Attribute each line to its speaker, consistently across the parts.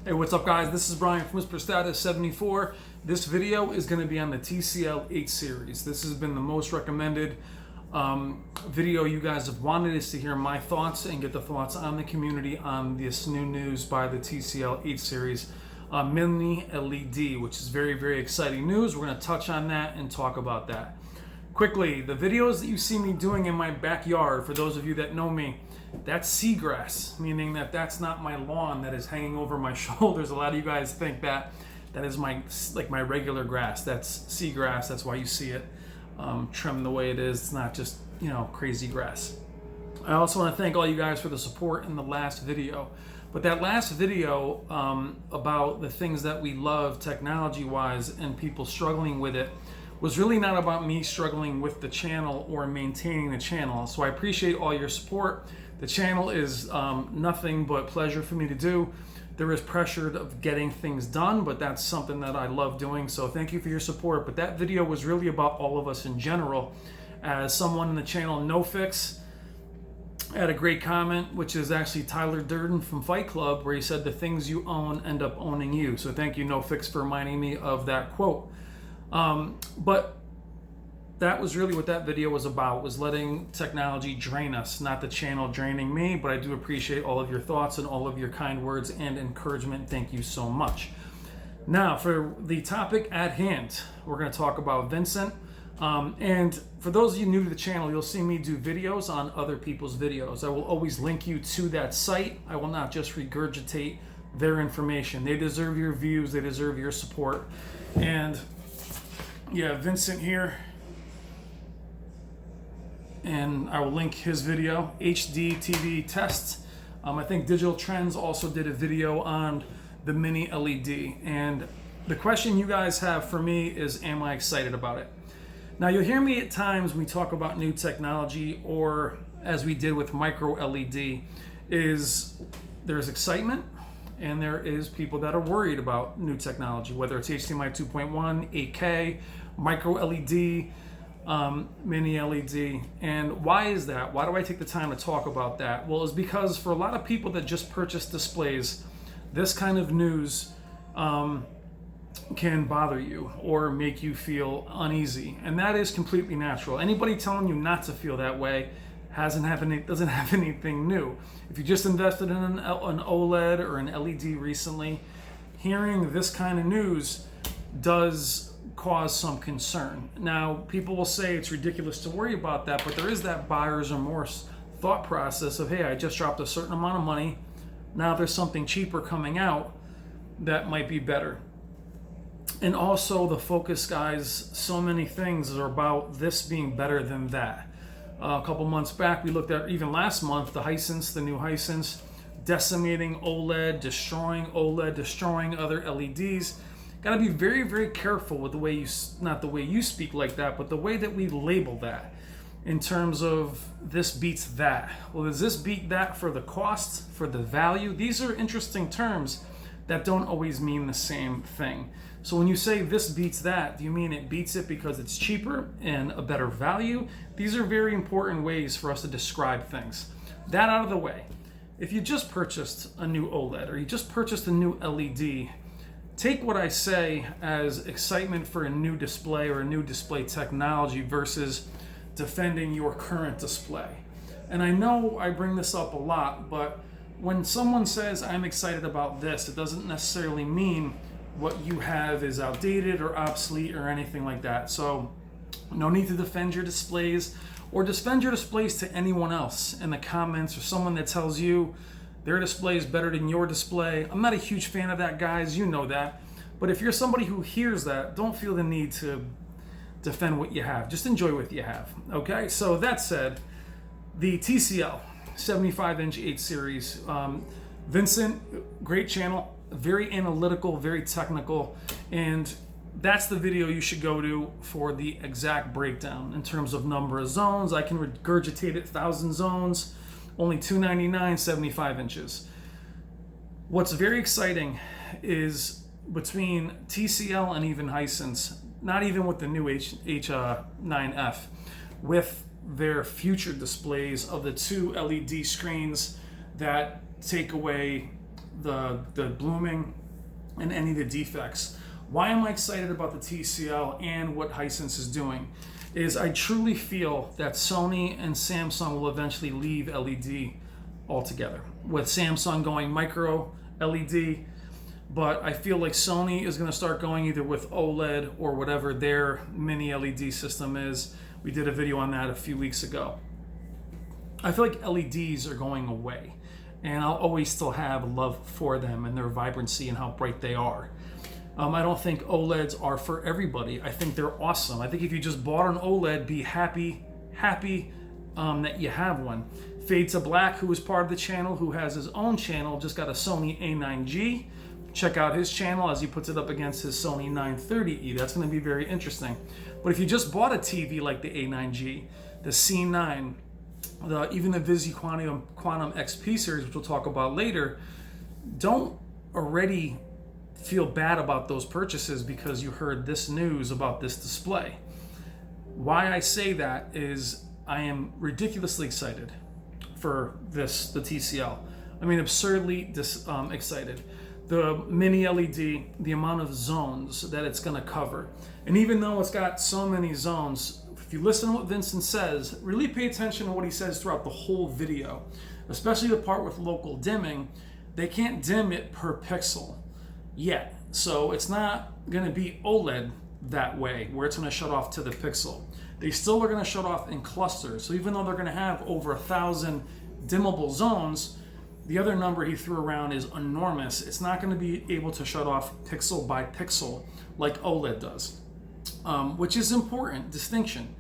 Speaker 1: Hey, what's up guys? This is Brian from Whisper Status 74. This video is going to be on the TCL 8 series. This has been the most recommended video you guys have wanted, is to hear my thoughts and get the thoughts on the community on this new news by the TCL 8 series Mini LED, which is very, very exciting news. We're going to touch on that and talk about that. Quickly, the videos that you see me doing in my backyard, for those of you that know me, that's seagrass, meaning that that's not my lawn that is hanging over my shoulders. A lot of you guys think that is my regular grass. That's seagrass. That's why you see it trimmed the way it is. It's not just, crazy grass. I also want to thank all you guys for the support in the last video. But that last video about the things that we love technology-wise and people struggling with it was really not about me struggling with the channel or maintaining the channel. So I appreciate all your support. The channel is nothing but pleasure for me to do. There is pressure of getting things done, but that's something that I love doing. So thank you for your support. But that video was really about all of us in general. As someone in the channel, NoFix, had a great comment, which is actually Tyler Durden from Fight Club, where he said, "The things you own end up owning you." So thank you, NoFix, for reminding me of that quote. But that was really what that video was about, was letting technology drain us, not the channel draining me. But I do appreciate all of your thoughts and all of your kind words and encouragement. Thank you so much. Now, for the topic at hand, we're going to talk about Vincent. And for those of you new to the channel, you'll see me do videos on other people's videos. I will always link you to that site. I will not just regurgitate their information. They deserve your views. They deserve your support. And yeah, Vincent here, and I will link his video, HD TV tests. I think Digital Trends also did a video on the Mini LED. And the question you guys have for me is, am I excited about it? Now, you'll hear me at times when we talk about new technology, or as we did with micro LED, is there's excitement and there is people that are worried about new technology, whether it's HDMI 2.1, 8K, micro LED, mini LED. And why is that? Why do I take the time to talk about that? Well, it's because for a lot of people that just purchase displays, this kind of news can bother you or make you feel uneasy, and that is completely natural. Anybody telling you not to feel that way doesn't have anything new. If you just invested in an OLED or an LED recently, hearing this kind of news does cause some concern. Now, people will say it's ridiculous to worry about that, but there is that buyer's remorse thought process of, hey, I just dropped a certain amount of money. Now there's something cheaper coming out that might be better. And also the focus, guys, so many things are about this being better than that. A couple months back, we looked at, even last month, the Hisense, the new Hisense, decimating OLED, destroying other LEDs. Got to be very, very careful with the way you, not the way you speak like that, but the way that we label that in terms of this beats that. Well, does this beat that for the cost, for the value? These are interesting terms that don't always mean the same thing. So when you say this beats that, do you mean it beats it because it's cheaper and a better value? These are very important ways for us to describe things. That out of the way, if you just purchased a new OLED or you just purchased a new LED, take what I say as excitement for a new display or a new display technology versus defending your current display. And I know I bring this up a lot, but when someone says I'm excited about this, it doesn't necessarily mean what you have is outdated or obsolete or anything like that. So no need to defend your displays or defend your displays to anyone else in the comments, or someone that tells you their display is better than your display. I'm not a huge fan of that, guys. You know that. But if you're somebody who hears that, don't feel the need to defend what you have. Just enjoy what you have. Okay? So that said, the TCL 75-inch 8 series. Vincent, great channel, very analytical, very technical, and that's the video you should go to for the exact breakdown in terms of number of zones. I can regurgitate it, 1,000 zones, only $299, 75 inches. What's very exciting is between TCL and even Hisense, not even with the new H9F, with their future displays of the two LED screens that take away the blooming and any of the defects. Why am I excited about the TCL and what Hisense is doing? Is I truly feel that Sony and Samsung will eventually leave LED altogether, with Samsung going micro LED, but I feel like Sony is going to start going either with OLED or whatever their mini LED system is. We did a video on that a few weeks ago. I feel like LEDs are going away, and I'll always still have love for them and their vibrancy and how bright they are. I don't think OLEDs are for everybody. I think they're awesome. I think if you just bought an OLED, be happy that you have one. Fade to Black, who is part of the channel, who has his own channel, just got a Sony A9G. Check out his channel as he puts it up against his Sony 930E. That's going to be very interesting. But if you just bought a TV like the A9G, the C9, even the Vizio Quantum XP series, which we'll talk about later, don't already feel bad about those purchases because you heard this news about this display. Why I say that is I am ridiculously excited for the TCL. I mean, absurdly excited. The mini LED, the amount of zones that it's going to cover. And even though it's got so many zones, if you listen to what Vincent says, really pay attention to what he says throughout the whole video, especially the part with local dimming. They can't dim it per pixel yet. So it's not going to be OLED that way, where it's going to shut off to the pixel. They still are going to shut off in clusters. So even though they're going to have over 1,000 dimmable zones, the other number he threw around is enormous. It's not going to be able to shut off pixel by pixel like OLED does, which is important distinction.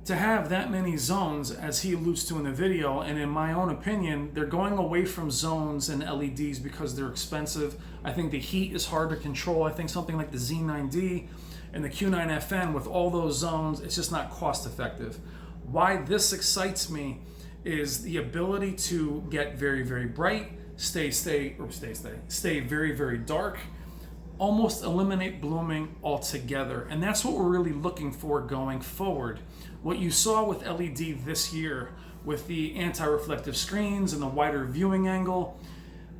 Speaker 1: To have that many zones, as he alludes to in the video, and in my own opinion, they're going away from zones and LEDs because they're expensive. I think the heat is hard to control. I think something like the Z9D and the Q9FN with all those zones, it's just not cost effective. Why this excites me is the ability to get very, very bright, stay very, very dark, almost eliminate blooming altogether. And that's what we're really looking for going forward. What you saw with LED this year with the anti-reflective screens and the wider viewing angle,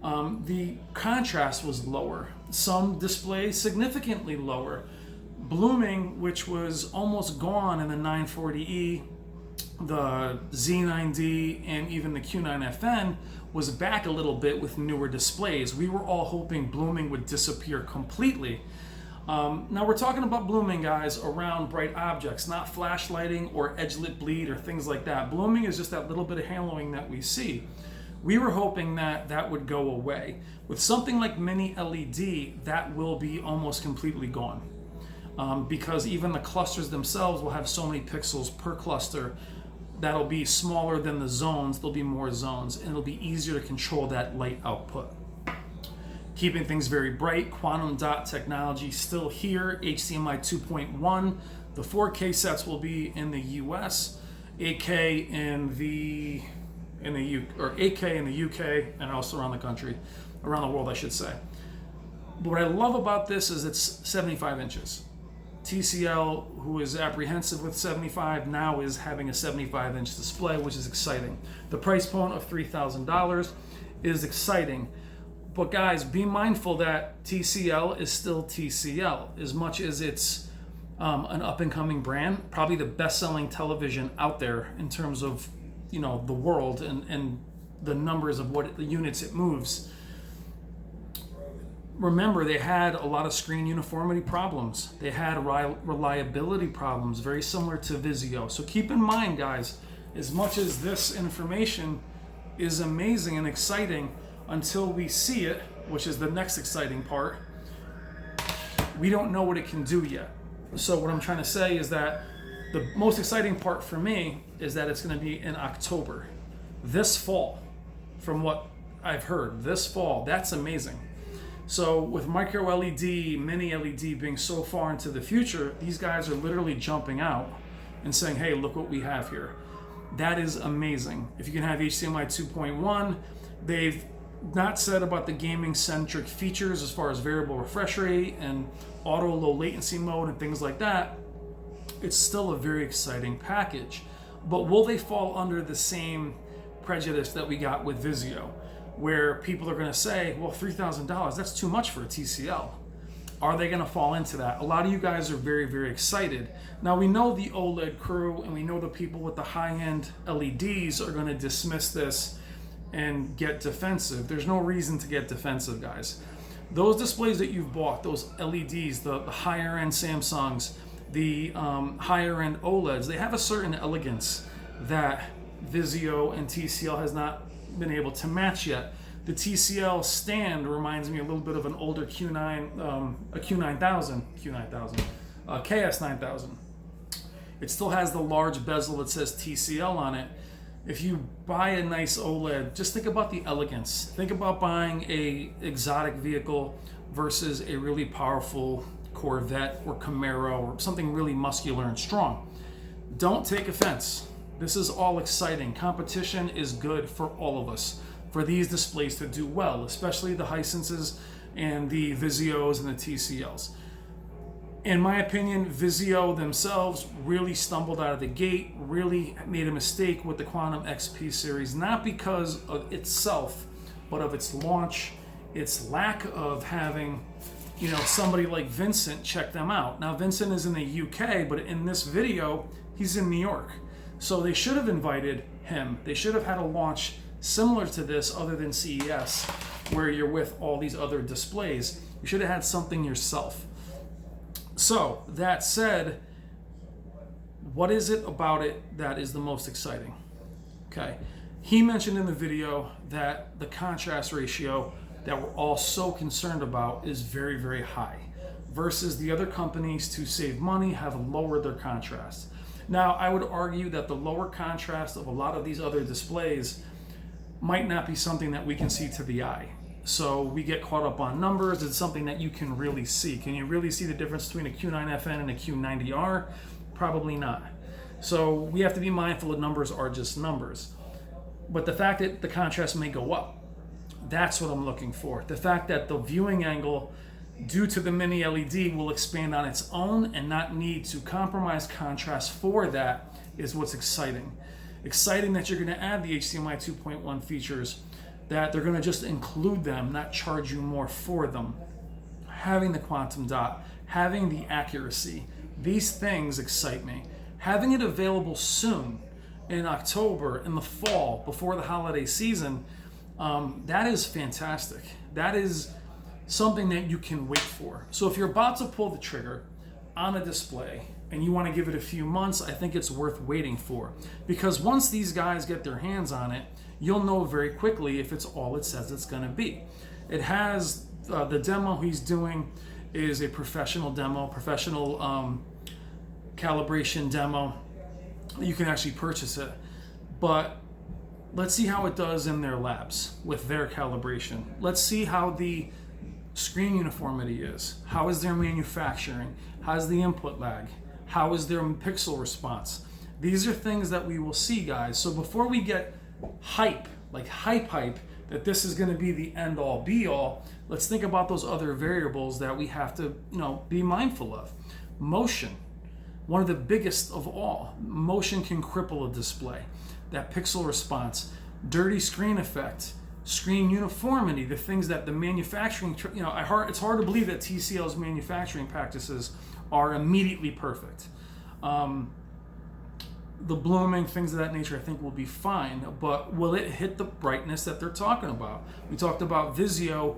Speaker 1: the contrast was lower. Some displays significantly lower. Blooming, which was almost gone in the 940E, the Z9D, and even the Q9FN, was back a little bit with newer displays. We were all hoping blooming would disappear completely. Now we're talking about blooming, guys, around bright objects, not flashlighting or edge-lit bleed or things like that. Blooming is just that little bit of haloing that we see. We were hoping that that would go away. With something like mini LED, that will be almost completely gone. Because even the clusters themselves will have so many pixels per cluster that'll be smaller than the zones. There'll be more zones, and it'll be easier to control that light output. Keeping things very bright, quantum dot technology still here, HDMI 2.1. The 4K sets will be in the US, 8K in the UK, and also around the country, around the world, I should say. But what I love about this is it's 75 inches. TCL, who is apprehensive with 75, now is having a 75-inch display, which is exciting. The price point of $3,000 is exciting. But guys, be mindful that TCL is still TCL. As much as it's an up-and-coming brand, probably the best-selling television out there in terms of, the world and the numbers of what the units it moves. Remember, they had a lot of screen uniformity problems. They had reliability problems, very similar to Vizio. So keep in mind, guys, as much as this information is amazing and exciting, until we see it, which is the next exciting part, we don't know what it can do yet. So what I'm trying to say is that the most exciting part for me is that it's going to be in October. This fall, from what I've heard, this fall. That's amazing. So with micro LED, mini LED being so far into the future, these guys are literally jumping out and saying, hey, look what we have here. That is amazing. If you can have HDMI 2.1, they've not said about the gaming-centric features as far as variable refresh rate and auto low latency mode and things like that. It's still a very exciting package. But will they fall under the same prejudice that we got with Vizio, where people are going to say, well, $3,000, that's too much for a TCL. Are they going to fall into that? A lot of you guys are very, very excited. Now, we know the OLED crew and we know the people with the high-end LEDs are going to dismiss this and get defensive. There's no reason to get defensive, guys. Those displays that you've bought, those LEDs, the higher-end Samsungs, the higher-end OLEDs, they have a certain elegance that Vizio and TCL has not been able to match yet. The TCL stand reminds me a little bit of an older Q9, a Q9000, KS9000. It still has the large bezel that says TCL on it. If you buy a nice OLED, just think about the elegance. Think about buying a exotic vehicle versus a really powerful Corvette or Camaro or something really muscular and strong. Don't take offense. This is all exciting. Competition is good for all of us, for these displays to do well, especially the Hisenses and the Vizios and the TCLs. In my opinion, Vizio themselves really stumbled out of the gate, really made a mistake with the Quantum XP series, not because of itself, but of its launch, its lack of having, somebody like Vincent check them out. Now, Vincent is in the UK, but in this video, he's in New York. So they should have invited him. They should have had a launch similar to this other than CES, where you're with all these other displays. You should have had something yourself. So, that said, what is it about it that is the most exciting? Okay, he mentioned in the video that the contrast ratio that we're all so concerned about is very, very high, versus the other companies, to save money, have lowered their contrast. Now, I would argue that the lower contrast of a lot of these other displays might not be something that we can see to the eye. So we get caught up on numbers. It's something that you can really see. Can you really see the difference between a Q9FN and a Q90R? Probably not. So we have to be mindful that numbers are just numbers. But the fact that the contrast may go up, that's what I'm looking for. The fact that the viewing angle, due to the mini LED, will expand on its own and not need to compromise contrast for that is what's exciting. Exciting that you're going to add the HDMI 2.1 features, that they're going to just include them, not charge you more for them. Having the quantum dot, having the accuracy, these things excite me. Having it available soon, in October, in the fall, before the holiday season, that is fantastic. That is something that you can wait for. So if you're about to pull the trigger on a display and you want to give it a few months, I think it's worth waiting for. Because once these guys get their hands on it, you'll know very quickly if it's all it says it's going to be. It has, the demo he's doing is a professional demo, professional calibration demo. You can actually purchase it. But let's see how it does in their labs with their calibration. Let's see how the screen uniformity is. How is their manufacturing? How's the input lag? How is their pixel response? These are things that we will see, guys. So before we get hype, like hype, that this is going to be the end all be all, let's think about those other variables that we have to, be mindful of. Motion, one of the biggest of all. Motion can cripple a display. That pixel response, dirty screen effect, screen uniformity, the things that the manufacturing, it's hard to believe that TCL's manufacturing practices are immediately perfect. The blooming, things of that nature, I think will be fine, but will it hit the brightness that they're talking about? We talked about Vizio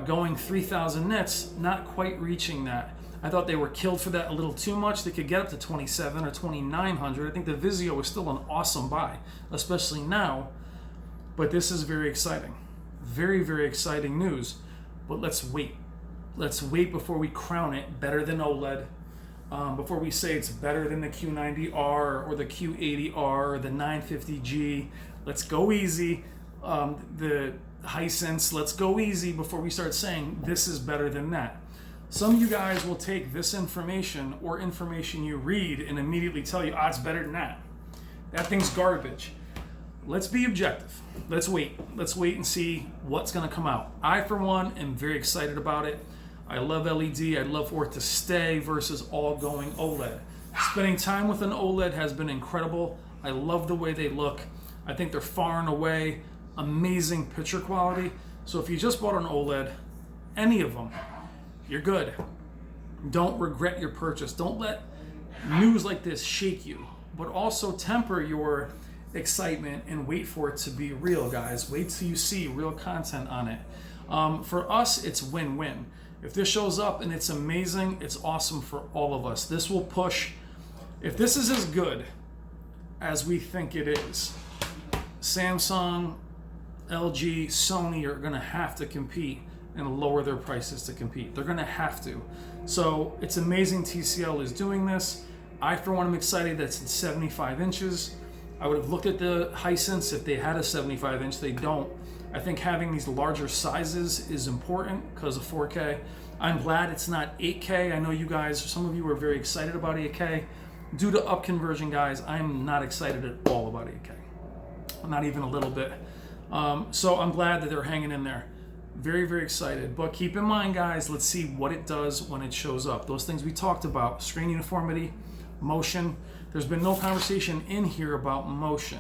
Speaker 1: going 3,000 nits, not quite reaching that. I thought they were killed for that a little too much. They could get up to 27 or 2,900. I think the Vizio is still an awesome buy, especially now, but this is very exciting. Very, very exciting news, but let's wait. Let's wait before we crown it better than OLED. Before we say it's better than the Q90R or the Q80R or the 950G. Let's go easy. The Hisense, let's go easy before we start saying this is better than that. Some of you guys will take this information or information you read and immediately tell you, it's better than that. That thing's garbage. Let's be objective. Let's wait. Let's wait and see what's going to come out. I, for one, am very excited about it. I love LED. I'd love for it to stay versus all going OLED. Spending time with an OLED has been incredible. I love the way they look. I think they're far and away amazing picture quality. So if you just bought an OLED, any of them, you're good. Don't regret your purchase. Don't let news like this shake you, but also temper your excitement and wait for it to be real, guys. Wait till you see real content on it. For us, it's win-win. If this shows up and it's amazing, it's awesome for all of us. This will push. If this is as good as we think it is, Samsung, LG, Sony are going to have to compete and lower their prices to compete. They're going to have to. So it's amazing TCL is doing this. I, for one, am excited that it's in 75 inches. I would have looked at the Hisense if they had a 75 inch. They don't. I think having these larger sizes is important because of 4K. I'm glad it's not 8K. I know you guys, some of you are very excited about 8K. Due to up conversion, guys, I'm not excited at all about 8K. Not even a little bit. So I'm glad that they're hanging in there. Very, very excited. But keep in mind, guys, let's see what it does when it shows up. Those things we talked about, screen uniformity, motion. There's been no conversation in here about motion.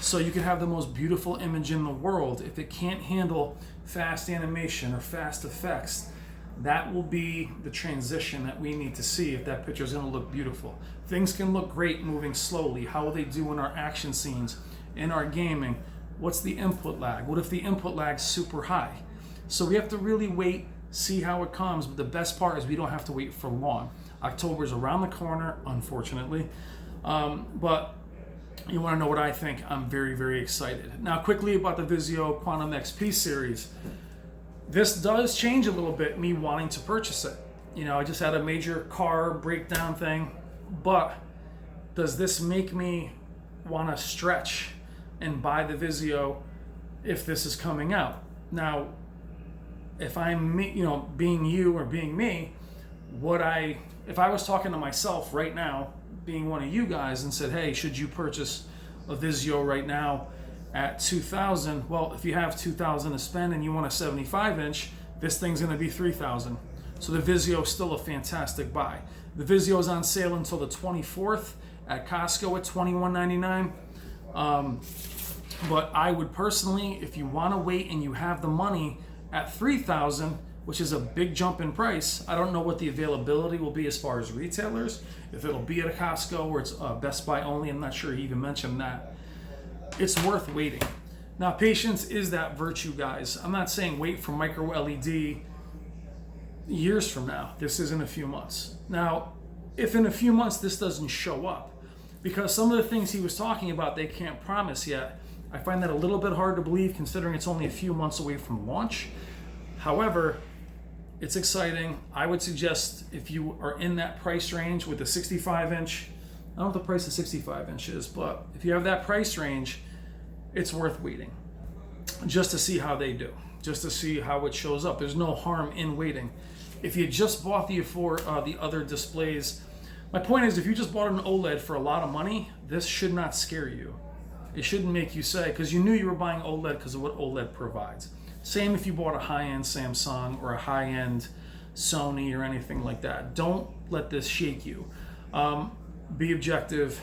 Speaker 1: So you can have the most beautiful image in the world. If it can't handle fast animation or fast effects, that will be the transition that we need to see if that picture is going to look beautiful. Things can look great moving slowly. How will they do in our action scenes, in our gaming? What's the input lag? What if the input lag's super high? So we have to really wait, see how it comes. But the best part is we don't have to wait for long. October is around the corner, unfortunately. But you want to know what I think? I'm very, very excited. Now, quickly about the Vizio Quantum XP series. This does change a little bit, me wanting to purchase it. You know, I just had a major car breakdown thing. But does this make me want to stretch and buy the Vizio if this is coming out? Now, if I'm me, you know, being you or being me, if I was talking to myself right now, being one of you guys, and said, hey, should you purchase a Vizio right now at $2,000? Well, if you have $2,000 to spend and you want a 75 inch, this thing's going to be $3,000. So the Vizio is still a fantastic buy. The Vizio is on sale until the 24th at Costco at $21.99. But I would personally, if you want to wait and you have the money at $3,000, which is a big jump in price. I don't know what the availability will be as far as retailers. If it'll be at a Costco or it's Best Buy only, I'm not sure he even mentioned that. It's worth waiting. Now, patience is that virtue, guys. I'm not saying wait for micro LED years from now. This is in a few months. Now, if in a few months this doesn't show up, because some of the things he was talking about they can't promise yet, I find that a little bit hard to believe considering it's only a few months away from launch. However, it's exciting. I would suggest if you are in that price range with the 65 inch, I don't know what the price of 65 inch is, but if you have that price range, it's worth waiting just to see how they do, just to see how it shows up. There's no harm in waiting. If you just bought the other displays, my point is if you just bought an OLED for a lot of money, this should not scare you. It shouldn't make you say, because you knew you were buying OLED because of what OLED provides. Same if you bought a high-end Samsung or a high-end Sony or anything like that. Don't let this shake you. Be objective,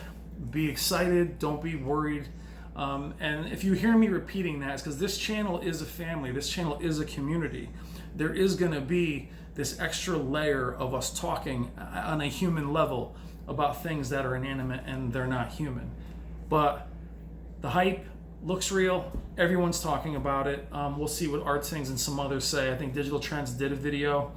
Speaker 1: be excited, don't be worried. And if you hear me repeating that, it's because this channel is a family, this channel is a community. There is going to be this extra layer of us talking on a human level about things that are inanimate and they're not human. But the hype looks real. Everyone's talking about it. We'll see what ArtSings and some others say. I think Digital Trends did a video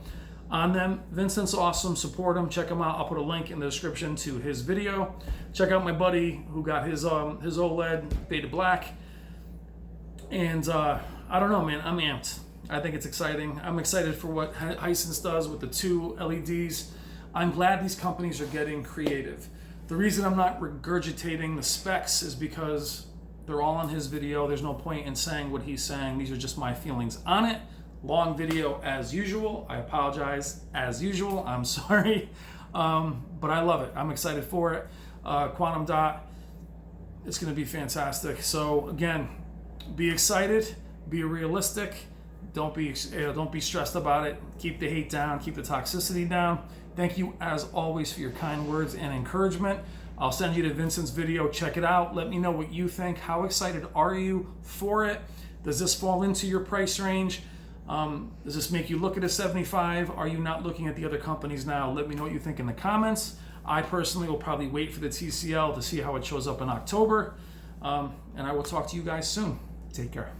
Speaker 1: on them. Vincent's awesome. Support him. Check him out. I'll put a link in the description to his video. Check out my buddy who got his OLED Beta Black. And I don't know, man. I'm amped. I think it's exciting. I'm excited for what Hisense does with the 2 LEDs. I'm glad these companies are getting creative. The reason I'm not regurgitating the specs is because they're all on his video. There's no point in saying what he's saying. These are just my feelings on it. Long video as usual. I apologize as usual. I'm sorry. But I love it. I'm excited for it. Quantum Dot, it's going to be fantastic. So again, be excited. Be realistic. Don't be stressed about it. Keep the hate down. Keep the toxicity down. Thank you as always for your kind words and encouragement. I'll send you to Vincent's video. Check it out. Let me know what you think. How excited are you for it? Does this fall into your price range? Does this make you look at a 75? Are you not looking at the other companies now? Let me know what you think in the comments. I personally will probably wait for the TCL to see how it shows up in October. And I will talk to you guys soon. Take care.